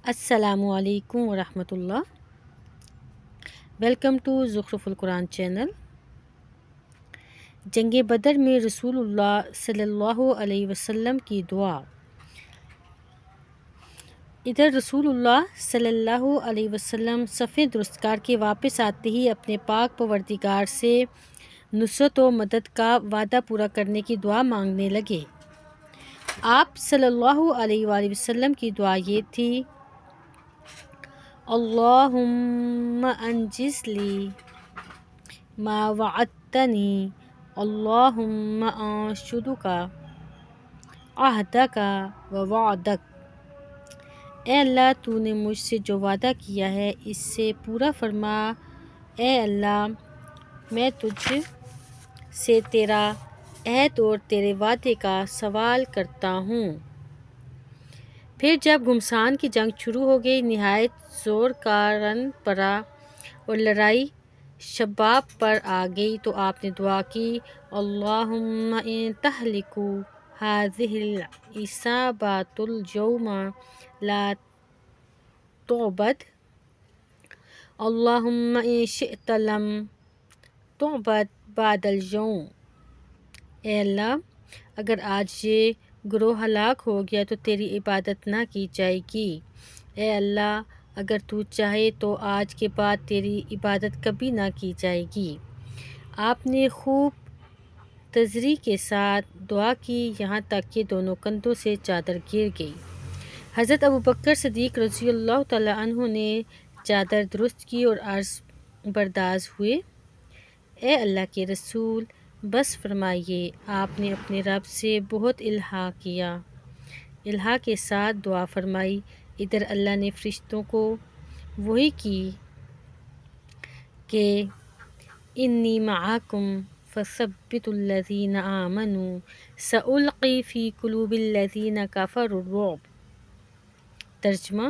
السلام علیکم ورحمۃ اللہ۔ ویلکم ٹو زخرف القرآن چینل۔ جنگ بدر میں رسول اللہ صلی اللہ علیہ وسلم کی دعا۔ ادھر رسول اللہ صلی اللہ علیہ وسلم صف درستگار کے واپس آتے ہی اپنے پاک پروردگار سے نصرت و مدد کا وعدہ پورا کرنے کی دعا مانگنے لگے۔ آپ صلی اللہ علیہ وآلہ وسلم کی دعا یہ تھی: اللہم انجز لی ما وعدتنی، اللہم انشدک عہدک و وعدک۔ اے اللہ، تو نے مجھ سے جو وعدہ کیا ہے اس سے پورا فرما۔ اے اللہ، میں تجھ سے تیرا عہد اور تیرے وعدے کا سوال کرتا ہوں۔ پھر جب گھمسان کی جنگ شروع ہو گئی، نہایت زور کا رن پڑا اور لڑائی شباب پر آ گئی تو آپ نے دعا کی: اللہم ان تہلک ہذہ العصابۃ اليوم لا تعبد، اللہم ان شئت لم تعبد بعد اليوم۔ اے اللہ، اگر آج یہ گروہ ہلاک ہو گیا تو تیری عبادت نہ کی جائے گی۔ اے اللہ، اگر تو چاہے تو آج کے بعد تیری عبادت کبھی نہ کی جائے گی۔ آپ نے خوب تضریع کے ساتھ دعا کی، یہاں تک کہ دونوں کندھوں سے چادر گر گئی۔ حضرت ابوبکر صدیق رضی اللہ تعالیٰ عنہ نے چادر درست کی اور عرض برداز ہوئے: اے اللہ کے رسول، بس فرمائیے۔ آپ نے اپنے رب سے بہت الحاح کیا، الحاح کے ساتھ دعا فرمائی۔ ادھر اللہ نے فرشتوں کو وحی کی کہ انی معکم فثبتوا الذین آمنوا سألقی فی قلوب الذین کفروا الرعب۔ ترجمہ: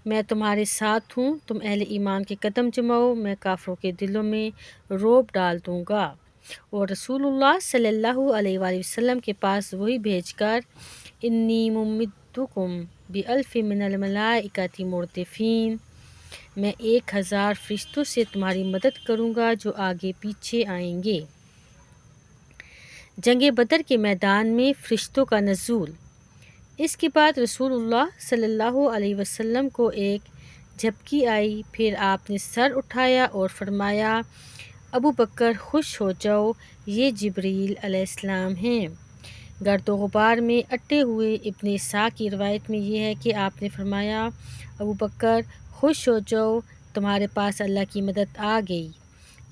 میں تمہارے ساتھ ہوں، تم اہل ایمان کے قدم جماؤ، میں کافروں کے دلوں میں رعب ڈال دوں گا۔ اور رسول اللہ صلی اللہ علیہ وآلہ وسلم کے پاس وحی بھیج کر انی ممدکم بألف من الملائکۃ مردفین، میں 1000 فرشتوں سے تمہاری مدد کروں گا جو آگے پیچھے آئیں گے۔ جنگ بدر کے میدان میں فرشتوں کا نزول۔ اس کے بعد رسول اللہ صلی اللہ علیہ وسلم کو ایک جھپکی آئی، پھر آپ نے سر اٹھایا اور فرمایا: ابوبکر، خوش ہو جاؤ، یہ جبریل علیہ السلام ہیں۔ گرد و غبار میں اٹے ہوئے ابن اسحاق کی روایت میں یہ ہے کہ آپ نے فرمایا: ابوبکر، خوش ہو جاؤ، تمہارے پاس اللہ کی مدد آ گئی،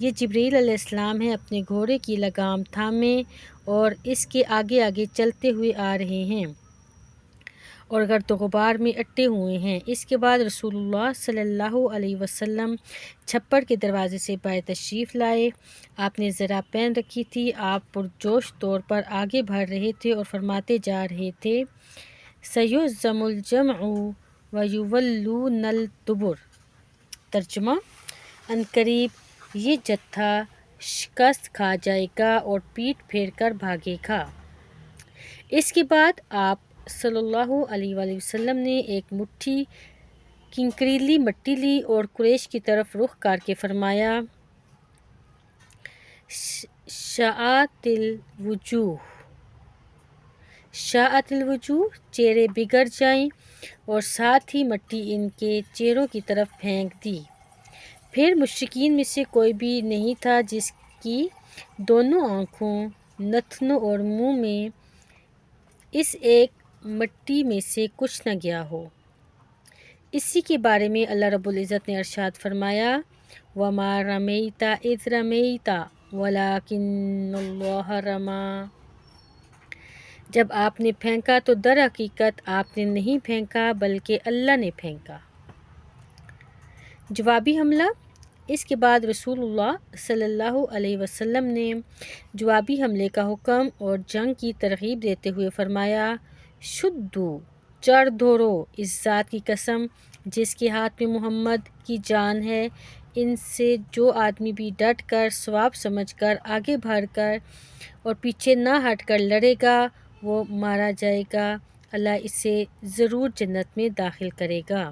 یہ جبریل علیہ السلام ہیں، اپنے گھوڑے کی لگام تھامے اور اس کے آگے آگے چلتے ہوئے آ رہے ہیں اور گرد و غبار میں اٹے ہوئے ہیں۔ اس کے بعد رسول اللہ صلی اللہ علیہ وسلم چھپر کے دروازے سے باہر تشریف لائے۔ آپ نے زرہ پہن رکھی تھی، آپ پرجوش طور پر آگے بڑھ رہے تھے اور فرماتے جا رہے تھے: سیہزم الجمع ویولون الدبر۔ ترجمہ: عنقریب یہ جتھا شکست کھا جائے گا اور پیٹھ پھیر کر بھاگے گا۔ اس کے بعد آپ صلی اللہ علیہ وآلہ وسلم نے ایک مٹھی کنکریلی مٹی لی اور قریش کی طرف رخ کر کے فرمایا: شاعت الوجوہ، شاعت الوجوہ، چہرے بگڑ جائیں، اور ساتھ ہی مٹی ان کے چہروں کی طرف پھینک دی۔ پھر مشرکین میں سے کوئی بھی نہیں تھا جس کی دونوں آنکھوں، نتنوں اور منہ میں اس ایک مٹی میں سے کچھ نہ گیا ہو۔ اسی کے بارے میں اللہ رب العزت نے ارشاد فرمایا: وَمَا رَمَيْتَ إِذْ رَمَيْتَ وَلَكِنَّ اللَّهَ رَمَى۔ جب آپ نے پھینکا تو در حقیقت آپ نے نہیں پھینکا بلکہ اللہ نے پھینکا۔ جوابی حملہ۔ اس کے بعد رسول اللہ صلی اللہ علیہ وسلم نے جوابی حملے کا حکم اور جنگ کی ترغیب دیتے ہوئے فرمایا: شدوا، چڑھ دوڑو، اس ذات کی قسم جس کے ہاتھ میں محمد کی جان ہے، ان سے جو آدمی بھی ڈٹ کر، ثواب سمجھ کر، آگے بڑھ کر اور پیچھے نہ ہٹ کر لڑے گا وہ مارا جائے گا۔ اللہ اسے ضرور جنت میں داخل کرے گا۔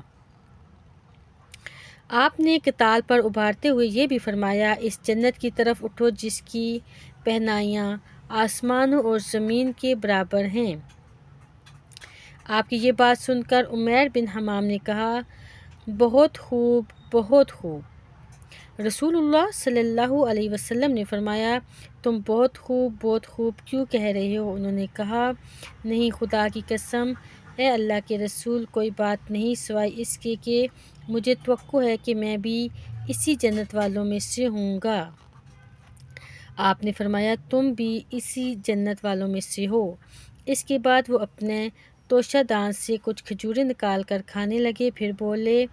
آپ نے قتال پر ابھارتے ہوئے یہ بھی فرمایا، اس جنت کی طرف اٹھو جس کی پہنائیاں آسمانوں اور زمین کے برابر ہیں۔ آپ کی یہ بات سن کر عمیر بن حمام نے کہا، بہت خوب، بہت خوب۔ رسول اللہ صلی اللہ علیہ وسلم نے فرمایا، تم بہت خوب کیوں کہہ رہے ہو؟ انہوں نے کہا، نہیں، خدا کی قسم، اے اللہ کے رسول، کوئی بات نہیں سوائے اس کے کہ مجھے توقع ہے کہ میں بھی اسی جنت والوں میں سے ہوں گا۔ آپ نے فرمایا، تم بھی اسی جنت والوں میں سے ہو۔ اس کے بعد وہ اپنے توشہ دان سے کچھ کھجوریں نکال کر کھانے لگے، پھر بولے،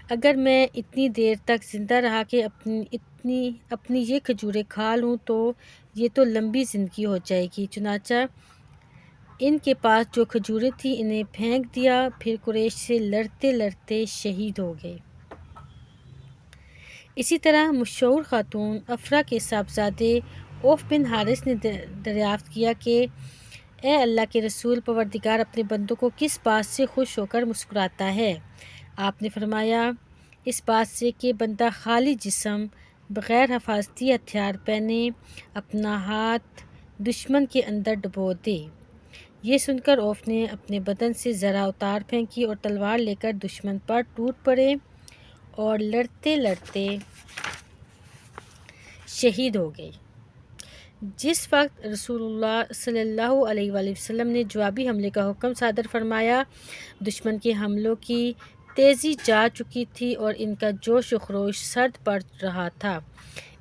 اگر میں اتنی دیر تک زندہ رہا کہ اپنی یہ کھجوریں کھا لوں تو یہ تو لمبی زندگی ہو جائے گی۔ چنانچہ ان کے پاس جو کھجوریں تھیں انہیں پھینک دیا، پھر قریش سے لڑتے لڑتے شہید ہو گئے۔ اسی طرح مشہور خاتون افرا کے صاحبزادے اوف بن حارث نے دریافت کیا کہ اے اللہ کے رسول، پروردگار اپنے بندوں کو کس بات سے خوش ہو کر مسکراتا ہے؟ آپ نے فرمایا، اس بات سے کہ بندہ خالی جسم بغیر حفاظتی ہتھیار پہنے اپنا ہاتھ دشمن کے اندر ڈبو دے۔ یہ سن کر اوف نے اپنے بدن سے ذرا اتار پھینکی اور تلوار لے کر دشمن پر ٹوٹ پڑے اور لڑتے لڑتے شہید ہو گئے۔ جس وقت رسول اللہ صلی اللہ علیہ وآلہ وسلم نے جوابی حملے کا حکم صادر فرمایا، دشمن کے حملوں کی تیزی جا چکی تھی اور ان کا جوش و خروش سرد پڑ رہا تھا،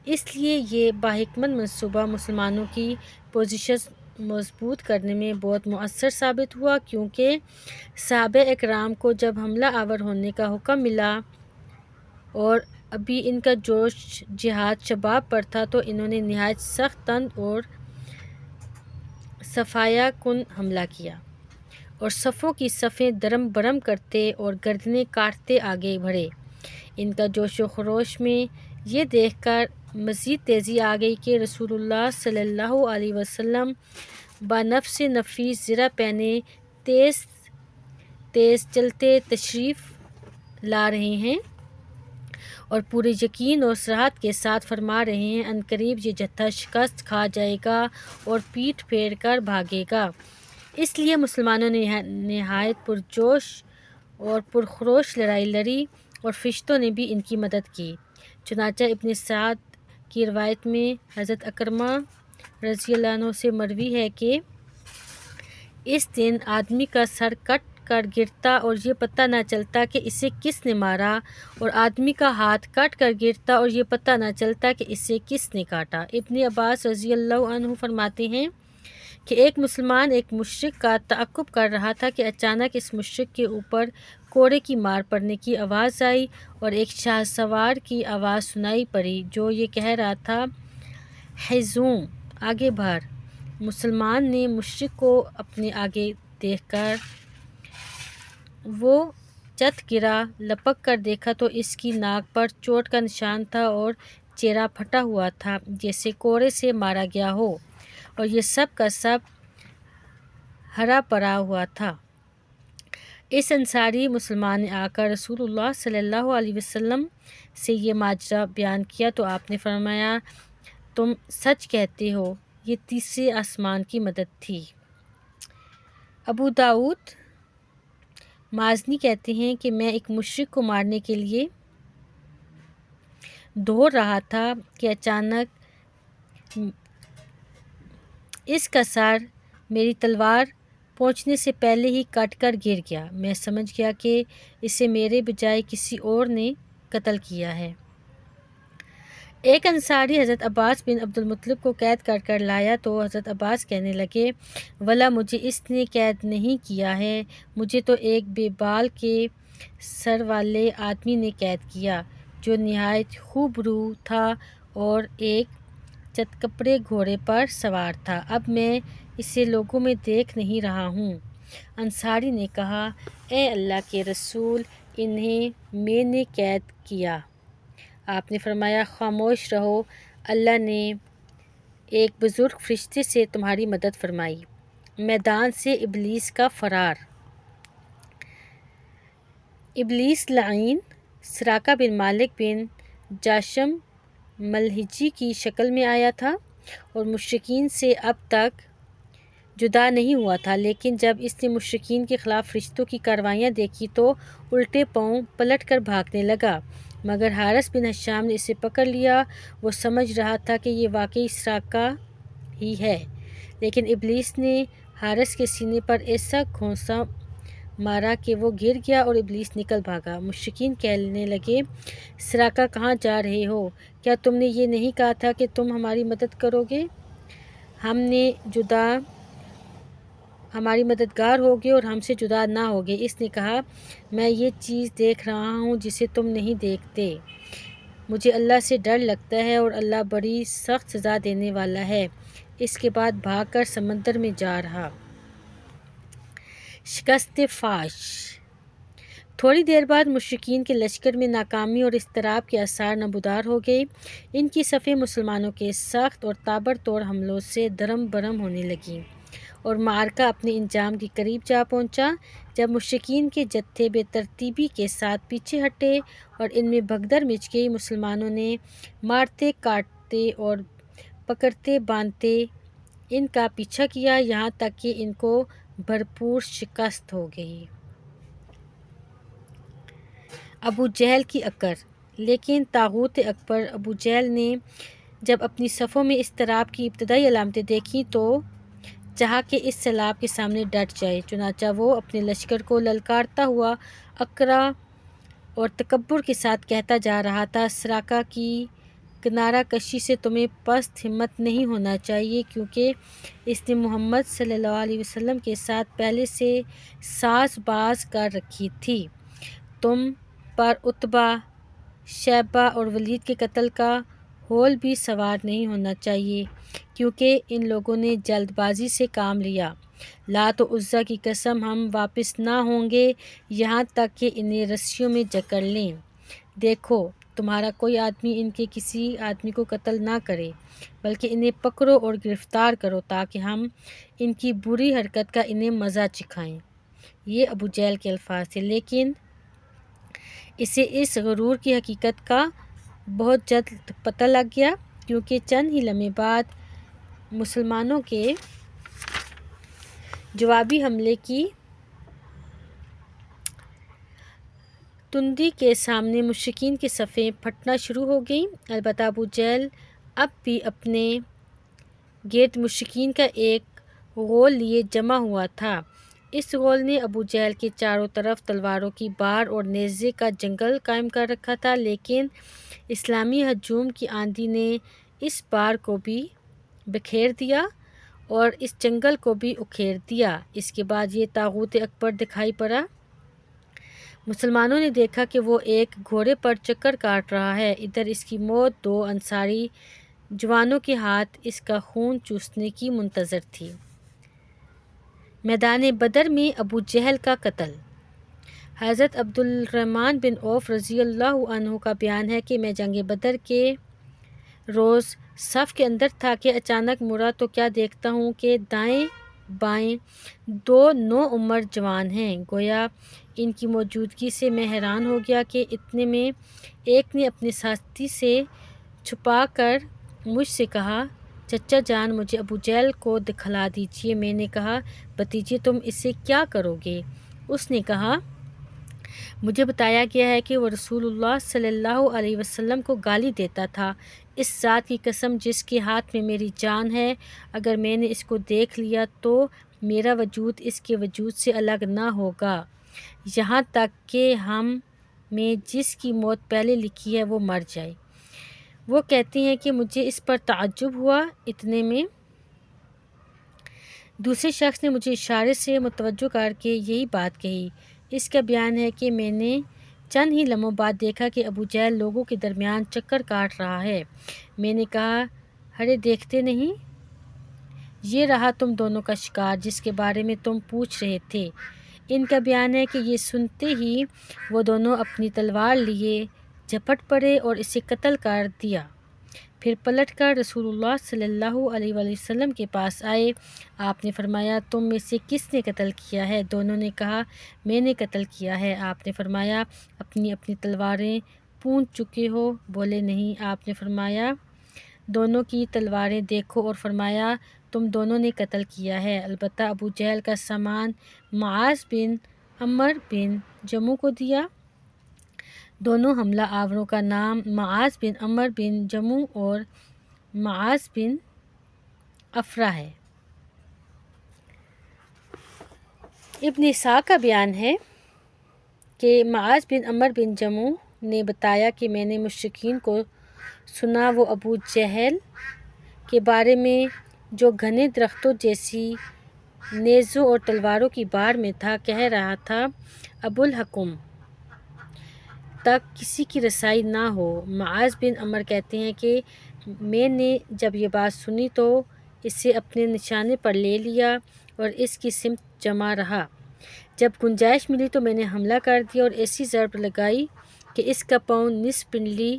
اس لیے یہ باحکمت منصوبہ مسلمانوں کی پوزیشن مضبوط کرنے میں بہت مؤثر ثابت ہوا، کیونکہ صحابہ اکرام کو جب حملہ آور ہونے کا حکم ملا اور ابھی ان کا جوش جہاد شباب پر تھا تو انہوں نے نہایت سخت طند اور صفایہ کن حملہ کیا اور صفوں کی صفیں درم برم کرتے اور گردنیں کاٹتے آگے بڑھے۔ ان کا جوش و خروش میں یہ دیکھ کر مزید تیزی آ گئی کہ رسول اللہ صلی اللہ علیہ وسلم بنفس نفیس زرہ پہنے تیز تیز چلتے تشریف لا رہے ہیں اور پورے یقین اور صراحت کے ساتھ فرما رہے ہیں، عنقریب یہ جتھا شکست کھا جائے گا اور پیٹھ پھیر کر بھاگے گا۔ اس لیے مسلمانوں نے نہایت پرجوش اور پرخروش لڑائی لڑی اور فرشتوں نے بھی ان کی مدد کی۔ چنانچہ ابن سعد کی روایت میں حضرت عکرمہ رضی اللہ عنہ سے مروی ہے کہ اس دن آدمی کا سر کٹ کر گرتا اور یہ پتہ نہ چلتا کہ اسے کس نے مارا، اور آدمی کا ہاتھ کٹ کر گرتا اور یہ پتہ نہ چلتا کہ اسے کس نے کاٹا۔ ابن عباس رضی اللہ عنہ فرماتے ہیں کہ ایک مسلمان ایک مشرک کا تعقب کر رہا تھا کہ اچانک اس مشرک کے اوپر کوڑے کی مار پڑنے کی آواز آئی اور ایک شاہ سوار کی آواز سنائی پڑی جو یہ کہہ رہا تھا، ہیزوم، آگے بڑھ۔ مسلمان نے مشرک کو اپنے آگے دیکھ کر وہ چت گرا لپک کر دیکھا تو اس کی ناک پر چوٹ کا نشان تھا اور چہرہ پھٹا ہوا تھا جیسے کوڑے سے مارا گیا ہو، اور یہ سب کا سب ہرا پڑا ہوا تھا۔ اس انصاری مسلمان نے آ کر رسول اللہ صلی اللہ علیہ وسلم سے یہ ماجرا بیان کیا تو آپ نے فرمایا، تم سچ کہتے ہو، یہ تیسرے آسمان کی مدد تھی۔ ابو داؤد مازنی کہتے ہیں کہ میں ایک مشرک کو مارنے کے لیے دوڑ رہا تھا کہ اچانک اس کا سر میری تلوار پہنچنے سے پہلے ہی کٹ کر گر گیا۔ میں سمجھ گیا کہ اسے میرے بجائے کسی اور نے قتل کیا ہے۔ ایک انصاری حضرت عباس بن عبد المطلب کو قید کر کر لایا تو حضرت عباس کہنے لگے، واللہ مجھے اس نے قید نہیں کیا ہے، مجھے تو ایک بے بال کے سر والے آدمی نے قید کیا جو نہایت خوب رو تھا اور ایک چت کپڑے گھوڑے پر سوار تھا، اب میں اسے لوگوں میں دیکھ نہیں رہا ہوں۔ انصاری نے کہا، اے اللہ کے رسول، انہیں میں نے قید کیا۔ آپ نے فرمایا، خاموش رہو، اللہ نے ایک بزرگ فرشتے سے تمہاری مدد فرمائی۔ میدان سے ابلیس کا فرار۔ ابلیس لعین سراقہ بن مالک بن جاشم ملحجی کی شکل میں آیا تھا اور مشرکین سے اب تک جدا نہیں ہوا تھا، لیکن جب اس نے مشرکین کے خلاف فرشتوں کی کارروائیاں دیکھی تو الٹے پاؤں پلٹ کر بھاگنے لگا، مگر حارث بن ہشام نے اسے پکڑ لیا۔ وہ سمجھ رہا تھا کہ یہ واقعی سراقہ ہی ہے، لیکن ابلیس نے حارث کے سینے پر ایسا گھونسا مارا کہ وہ گر گیا اور ابلیس نکل بھاگا۔ مشرکین کہنے لگے، سراقہ کہاں جا رہے ہو؟ کیا تم نے یہ نہیں کہا تھا کہ تم ہماری مدد کرو گے؟ ہماری مددگار ہوگے اور ہم سے جدا نہ ہوگے۔ اس نے کہا، میں یہ چیز دیکھ رہا ہوں جسے تم نہیں دیکھتے۔ مجھے اللہ سے ڈر لگتا ہے اور اللہ بڑی سخت سزا دینے والا ہے۔ اس کے بعد بھاگ کر سمندر میں جا رہا۔ شکست فاش۔ تھوڑی دیر بعد مشرکین کے لشکر میں ناکامی اور اضطراب کے آثار نمودار ہو گئے۔ ان کی صفیں مسلمانوں کے سخت اور تابڑتوڑ حملوں سے درم برم ہونے لگیں اور معرکہ اپنے انجام کے قریب جا پہنچا۔ جب مشرکین کے جتھے بے ترتیبی کے ساتھ پیچھے ہٹے اور ان میں بھگدڑ مچ گئی، مسلمانوں نے مارتے کاٹتے اور پکڑتے باندھتے ان کا پیچھا کیا، یہاں تک کہ ان کو بھرپور شکست ہو گئی۔ ابو جہل کی اکڑ۔ لیکن طاغوت اکبر ابو جہل نے جب اپنی صفوں میں اضطراب کی ابتدائی علامتیں دیکھیں تو چاہا کہ اس سیلاب کے سامنے ڈٹ جائے، چنانچہ وہ اپنے لشکر کو للکارتا ہوا اکڑا اور تکبر کے ساتھ کہتا جا رہا تھا، سراقہ کی کنارہ کشی سے تمہیں پست ہمت نہیں ہونا چاہیے، کیونکہ اس نے محمد صلی اللہ علیہ وسلم کے ساتھ پہلے سے ساز باز کر رکھی تھی۔ تم پر عتبہ، شیبہ اور ولید کے قتل کا ہول بھی سوار نہیں ہونا چاہیے، کیونکہ ان لوگوں نے جلد بازی سے کام لیا۔ لات و عزیٰ کی قسم، ہم واپس نہ ہوں گے یہاں تک کہ انہیں رسیوں میں جکڑ لیں۔ دیکھو، تمہارا کوئی آدمی ان کے کسی آدمی کو قتل نہ کرے، بلکہ انہیں پکڑو اور گرفتار کرو تاکہ ہم ان کی بری حرکت کا انہیں مزہ چکھائیں۔ یہ ابو جہل کے الفاظ تھے، لیکن اسے اس غرور کی حقیقت کا بہت جلد پتہ لگ گیا، کیونکہ چند ہی لمحے بعد مسلمانوں کے جوابی حملے کی تندی کے سامنے مشرکین کی صفیں پھٹنا شروع ہو گئیں۔ البتہ ابو جہل اب بھی اپنے گرد مشرکین کا ایک غول لیے جمع ہوا تھا۔ اس غول نے ابو جہل کے چاروں طرف تلواروں کی بار اور نیزے کا جنگل قائم کر رکھا تھا، لیکن اسلامی ہجوم کی آندھی نے اس بار کو بھی بکھیر دیا اور اس جنگل کو بھی اکھیڑ دیا۔ اس کے بعد یہ طاغوت اکبر دکھائی پڑا۔ مسلمانوں نے دیکھا کہ وہ ایک گھوڑے پر چکر کاٹ رہا ہے، ادھر اس کی موت دو انصاری جوانوں کے ہاتھ اس کا خون چوسنے کی منتظر تھی۔ میدان بدر میں ابو جہل کا قتل۔ حضرت عبد الرحمن بن عوف رضی اللہ عنہ کا بیان ہے کہ میں جنگ بدر کے روز صف کے اندر تھا کہ اچانک مڑا تو کیا دیکھتا ہوں کہ دائیں بائیں دو نوعمر جوان ہیں۔ گویا ان کی موجودگی سے میں حیران ہو گیا کہ اتنے میں ایک نے اپنے ساتھی سے چھپا کر مجھ سے کہا، چچا جان، مجھے ابو جہل کو دکھلا دیجیے۔ میں نے کہا، بھتیجے تم اسے کیا کرو گے؟ اس نے کہا، مجھے بتایا گیا ہے کہ وہ رسول اللہ صلی اللہ علیہ وسلم کو گالی دیتا تھا۔ اس ذات کی قسم جس کے ہاتھ میں میری جان ہے، اگر میں نے اس کو دیکھ لیا تو میرا وجود اس کے وجود سے الگ نہ ہوگا، یہاں تک کہ ہم میں جس کی موت پہلے لکھی ہے وہ مر جائے۔ وہ کہتے ہیں کہ مجھے اس پر تعجب ہوا، اتنے میں دوسرے شخص نے مجھے اشارے سے متوجہ کر کے یہی بات کہی۔ اس کا بیان ہے کہ میں نے چند ہی لمحوں بعد دیکھا کہ ابو جہل لوگوں کے درمیان چکر کاٹ رہا ہے۔ میں نے کہا، ہرے دیکھتے نہیں، یہ رہا تم دونوں کا شکار جس کے بارے میں تم پوچھ رہے تھے۔ ان کا بیان ہے کہ یہ سنتے ہی وہ دونوں اپنی تلوار لیے جھپٹ پڑے اور اسے قتل کر دیا۔ پھر پلٹ کر رسول اللہ صلی اللہ علیہ وآلہ وسلم کے پاس آئے۔ آپ نے فرمایا تم میں سے کس نے قتل کیا ہے؟ دونوں نے کہا میں نے قتل کیا ہے۔ آپ نے فرمایا اپنی اپنی تلواریں پونچھ چکے ہو؟ بولے نہیں۔ آپ نے فرمایا دونوں کی تلواریں دیکھو اور فرمایا تم دونوں نے قتل کیا ہے، البتہ ابو جہل کا سامان معاذ بن عمرو بن جموح کو دیا۔ دونوں حملہ آوروں کا نام معاذ بن عمرو بن جموح اور معاذ بن افرا ہے۔ ابن اسحاق کا بیان ہے کہ معاذ بن عمرو بن جموح نے بتایا کہ میں نے مشرکین کو سنا وہ ابو جہل کے بارے میں جو گھنے درختوں جیسی نیزوں اور تلواروں کی بار میں تھا، کہہ رہا تھا ابو الحکم تک کسی کی رسائی نہ ہو۔ معاذ بن عمرو کہتے ہیں کہ میں نے جب یہ بات سنی تو اسے اپنے نشانے پر لے لیا اور اس کی سمت جمع رہا۔ جب گنجائش ملی تو میں نے حملہ کر دیا اور ایسی ضرب لگائی کہ اس کا پاؤں نصف پنڈلی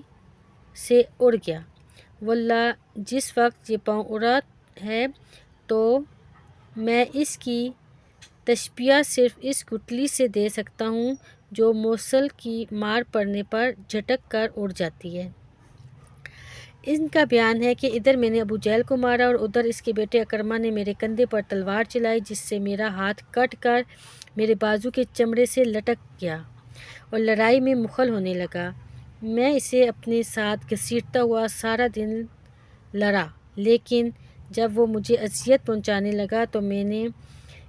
سے اڑ گیا۔ واللہ جس وقت یہ پاؤں اڑا ہے تو میں اس کی تشبیہ صرف اس گٹھلی سے دے سکتا ہوں جو موصل کی مار پڑنے پر جھٹک کر اڑ جاتی ہے۔ ان کا بیان ہے کہ ادھر میں نے ابو جہل کو مارا اور ادھر اس کے بیٹے اکرمہ نے میرے کندھے پر تلوار چلائی جس سے میرا ہاتھ کٹ کر میرے بازو کے چمڑے سے لٹک گیا اور لڑائی میں مخل ہونے لگا۔ میں اسے اپنے ساتھ گھسیٹتا ہوا سارا دن لڑا، لیکن جب وہ مجھے اذیت پہنچانے لگا تو میں نے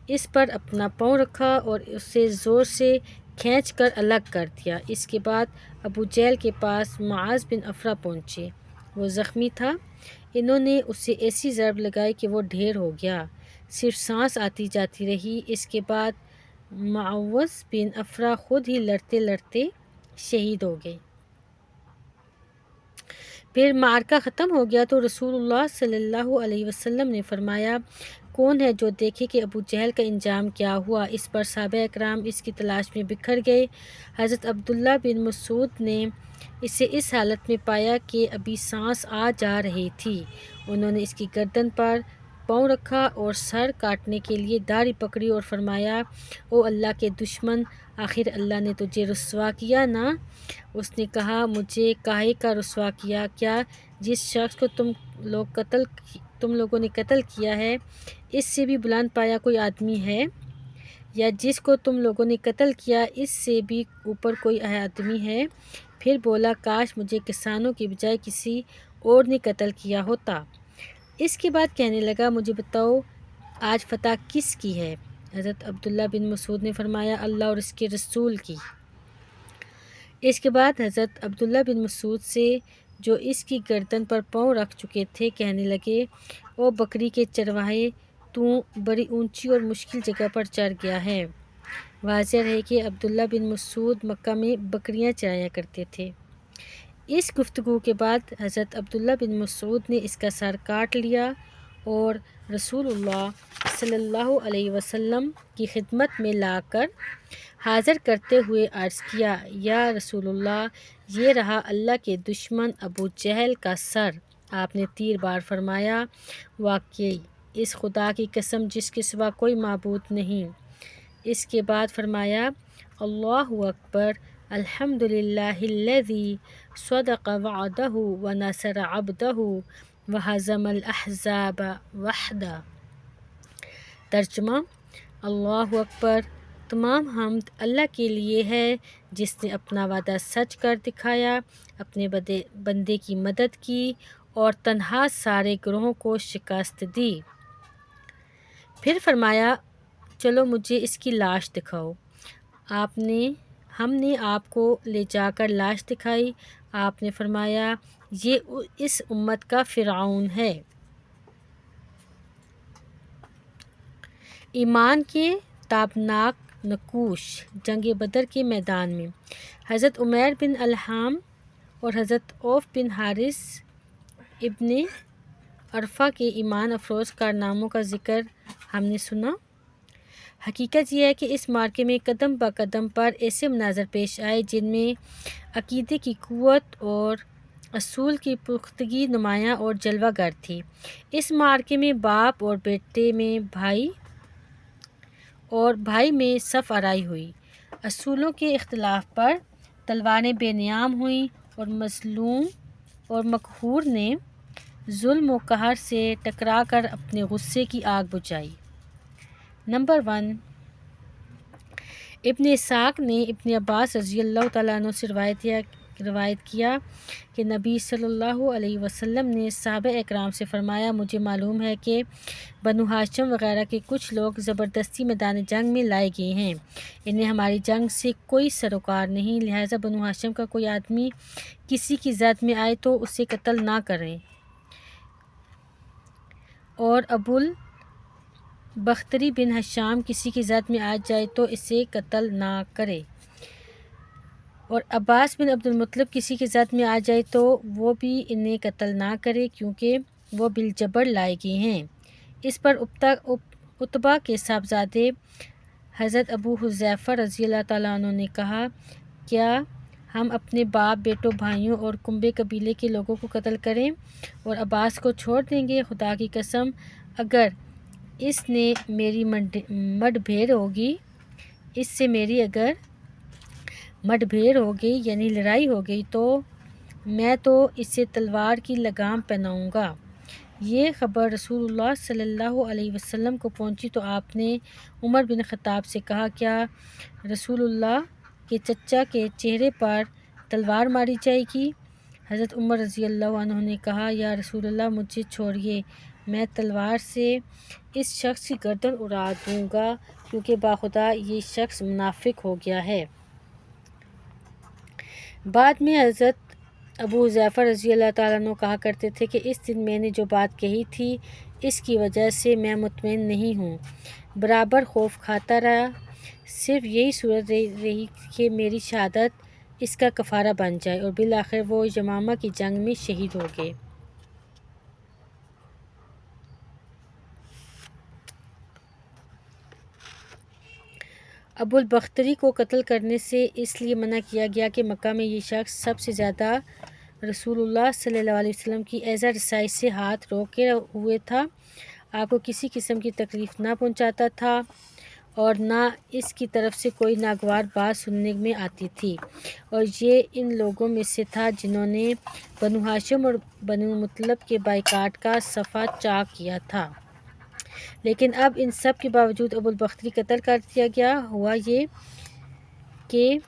اس پر اپنا پاؤں رکھا اور اسے زور سے کھینچ کر الگ کر دیا۔ اس کے بعد ابو جہل کے پاس معاذ بن افرا پہنچے۔ وہ زخمی تھا۔ انہوں نے اسے ایسی ضرب لگائی کہ وہ ڈھیر ہو گیا، صرف سانس آتی جاتی رہی۔ اس کے بعد معاذ بن افرا خود ہی لڑتے لڑتے شہید ہو گئے۔ پھر معرکہ ختم ہو گیا تو رسول اللہ صلی اللہ علیہ وسلم نے فرمایا کون ہے جو دیکھے کہ ابو جہل کا انجام کیا ہوا؟ اس پر صحابہ اکرام اس کی تلاش میں بکھر گئے۔ حضرت عبداللہ بن مسعود نے اسے اس حالت میں پایا کہ ابھی سانس آ جا رہی تھی۔ انہوں نے اس کی گردن پر پاؤں رکھا اور سر کاٹنے کے لیے داڑھی پکڑی اور فرمایا او اللہ کے دشمن، آخر اللہ نے تجھے رسوا کیا نا؟ اس نے کہا مجھے کاہے کا رسوا کیا؟ کیا جس شخص کو تم لوگوں نے قتل کیا ہے اس سے بھی بلند پایا کوئی آدمی ہے؟ یا جس کو تم لوگوں نے قتل کیا اس سے بھی اوپر کوئی آدمی ہے؟ پھر بولا کاش مجھے کسانوں کی بجائے کسی اور نے قتل کیا ہوتا۔ اس کے بعد کہنے لگا مجھے بتاؤ آج فتح کس کی ہے؟ حضرت عبداللہ بن مسعود نے فرمایا اللہ اور اس کے رسول کی۔ اس کے بعد حضرت عبداللہ بن مسعود سے جو اس کی گردن پر پاؤں رکھ چکے تھے کہنے لگے او بکری کے چرواہے، تو بڑی اونچی اور مشکل جگہ پر چڑھ گیا ہے۔ واضح ہے کہ عبداللہ بن مسعود مکہ میں بکریاں چرایا کرتے تھے۔ اس گفتگو کے بعد حضرت عبداللہ بن مسعود نے اس کا سر کاٹ لیا اور رسول اللہ صلی اللہ علیہ وسلم کی خدمت میں لا کر حاضر کرتے ہوئے عرض کیا یا رسول اللہ یہ رہا اللہ کے دشمن ابو جہل کا سر۔ آپ نے تیر بار فرمایا واقعی اس خدا کی قسم جس کے سوا کوئی معبود نہیں۔ اس کے بعد فرمایا اللہ اکبر الحمدللہ الذی صدق وعدہ ونصر عبدہ وہزم الاحزاب وحدہ۔ ترجمہ اللہ اکبر، تمام حمد اللہ کے لیے ہے جس نے اپنا وعدہ سچ کر دکھایا، اپنے بندے کی مدد کی اور تنہا سارے گروہوں کو شکست دی۔ پھر فرمایا چلو مجھے اس کی لاش دکھاؤ۔ ہم نے آپ کو لے جا کر لاش دکھائی۔ آپ نے فرمایا یہ اس امت کا فرعون ہے۔ ایمان کے تابناک نقوش۔ جنگ بدر کے میدان میں حضرت عمیر بن الحام اور حضرت عوف بن حارث ابن عرفہ کے ایمان افروز کارناموں کا ذکر ہم نے سنا۔ حقیقت یہ ہے کہ اس معرکے میں قدم بہ قدم پر ایسے مناظر پیش آئے جن میں عقیدے کی قوت اور اصول کی پختگی نمایاں اور جلوہ گر تھی۔ اس معرکے میں باپ اور بیٹے میں بھائی میں صف آرائی ہوئی۔ اصولوں کے اختلاف پر تلواریں بے نیام ہوئیں اور مظلوم اور مقہور نے ظلم و قہر سے ٹکرا کر اپنے غصے کی آگ بجھائی۔ نمبر 1، ابن اسحاق نے ابن عباس رضی اللہ تعالیٰ عنہ سے روایت کیا کہ نبی صلی اللہ علیہ وسلم نے صحابہ اکرام سے فرمایا، مجھے معلوم ہے کہ بنو ہاشم وغیرہ کے کچھ لوگ زبردستی میدان جنگ میں لائے گئے ہیں، انہیں ہماری جنگ سے کوئی سروکار نہیں، لہٰذا بنو ہاشم کا کوئی آدمی کسی کی زد میں آئے تو اسے قتل نہ کریں، اور ابو البختری بن ہشام کسی کی زد میں آ جائے تو اسے قتل نہ کرے، اور عباس بن عبد المطلب کسی کی زد میں آ جائے تو وہ بھی انہیں قتل نہ کرے کیونکہ وہ بالجبر لائے گئے ہیں۔ اس پر عتبہ کے صاحبزادے حضرت ابو حذیفہ رضی اللہ تعالیٰ عنہ نے کہا، کیا ہم اپنے باپ، بیٹوں، بھائیوں اور کنبے قبیلے کے لوگوں کو قتل کریں اور عباس کو چھوڑ دیں گے؟ خدا کی قسم، اگر اس سے میری مڈ بھیڑ ہو گئی یعنی لڑائی ہو گئی تو میں تو اسے تلوار کی لگام پہناؤں گا۔ یہ خبر رسول اللہ صلی اللہ علیہ وسلم کو پہنچی تو آپ نے عمر بن خطاب سے کہا، کیا رسول اللہ کے چچا کے چہرے پر تلوار ماری جائے گی؟ حضرت عمر رضی اللہ عنہ نے کہا، یا رسول اللہ مجھے چھوڑیے، میں تلوار سے اس شخص کی گردن اڑا دوں گا کیونکہ باخدا یہ شخص منافق ہو گیا ہے۔ بعد میں حضرت ابو حذیفہ رضی اللہ تعالیٰ عنہ کہا کرتے تھے کہ اس دن میں نے جو بات کہی تھی اس کی وجہ سے میں مطمئن نہیں ہوں، برابر خوف کھاتا رہا، صرف یہی صورت رہی کہ میری شہادت اس کا کفارہ بن جائے، اور بالآخر وہ یمامہ کی جنگ میں شہید ہو گئے۔ ابو البختری کو قتل کرنے سے اس لیے منع کیا گیا کہ مکہ میں یہ شخص سب سے زیادہ رسول اللہ صلی اللہ علیہ وسلم کی ایذا رسائی سے ہاتھ روکے ہوئے تھا، آپ کو کسی قسم کی تکلیف نہ پہنچاتا تھا اور نہ اس کی طرف سے کوئی ناگوار بات سننے میں آتی تھی، اور یہ ان لوگوں میں سے تھا جنہوں نے بنو ہاشم اور بنو مطلب کے بائیکاٹ کا صفحہ چاک کیا تھا۔ لیکن اب ان سب کے باوجود ابو البختری قتل کر دیا گیا۔ ہوا یہ کہ